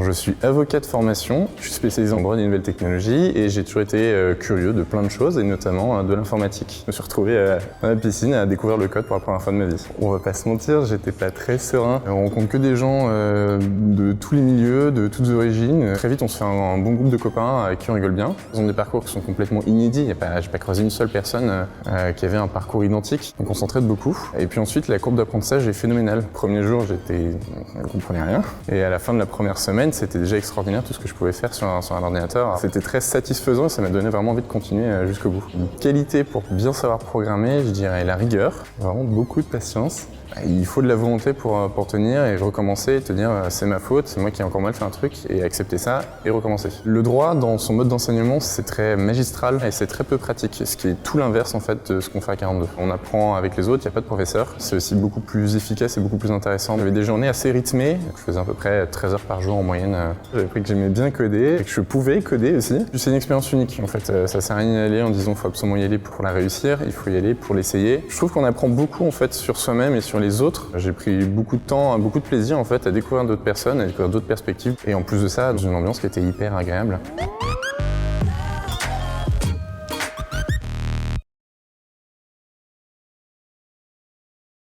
je suis avocat de formation, je suis spécialisé en droit des nouvelles technologies et j'ai toujours été curieux de plein de choses et notamment de l'informatique. Je me suis retrouvé dans la piscine à découvrir le code pour la première fois de ma vie. On va pas se mentir, j'étais pas très serein. On rencontre que des gens de tous les milieux, de toutes origines. Très vite, on se fait un bon groupe de copains avec qui on rigole bien. Ils ont des parcours qui sont complètement inédits. J'ai pas croisé une seule personne qui avait un parcours identique. Donc on s'entraide beaucoup. Et puis ensuite, la courbe d'apprentissage est phénoménale. Le premier jour, je ne comprenais rien. Et à la fin de la première semaine, c'était déjà extraordinaire tout ce que je pouvais faire sur un ordinateur. C'était très satisfaisant et ça m'a donné vraiment envie de continuer jusqu'au bout. Une qualité pour bien savoir programmer, je dirais la rigueur, vraiment beaucoup de patience. Il faut de la volonté pour tenir et recommencer et te dire c'est ma faute, c'est moi qui ai encore mal fait un truc et accepter ça et recommencer. Le droit dans son mode d'enseignement c'est très magistral et c'est très peu pratique, ce qui est tout l'inverse en fait de ce qu'on fait à 42. On apprend avec les autres, il n'y a pas de professeur, c'est aussi beaucoup plus efficace et beaucoup plus intéressant. J'avais des journées assez rythmées, je faisais à peu près 13 heures par jour en moyenne. J'avais appris que j'aimais bien coder et que je pouvais coder aussi. C'est une expérience unique en fait, ça sert à rien d'y aller en disant faut absolument y aller pour la réussir, il faut y aller pour l'essayer. Je trouve qu'on apprend beaucoup en fait sur soi-même et sur les autres. J'ai pris beaucoup de temps, beaucoup de plaisir en fait à découvrir d'autres personnes, à découvrir d'autres perspectives et en plus de ça, dans une ambiance qui était hyper agréable.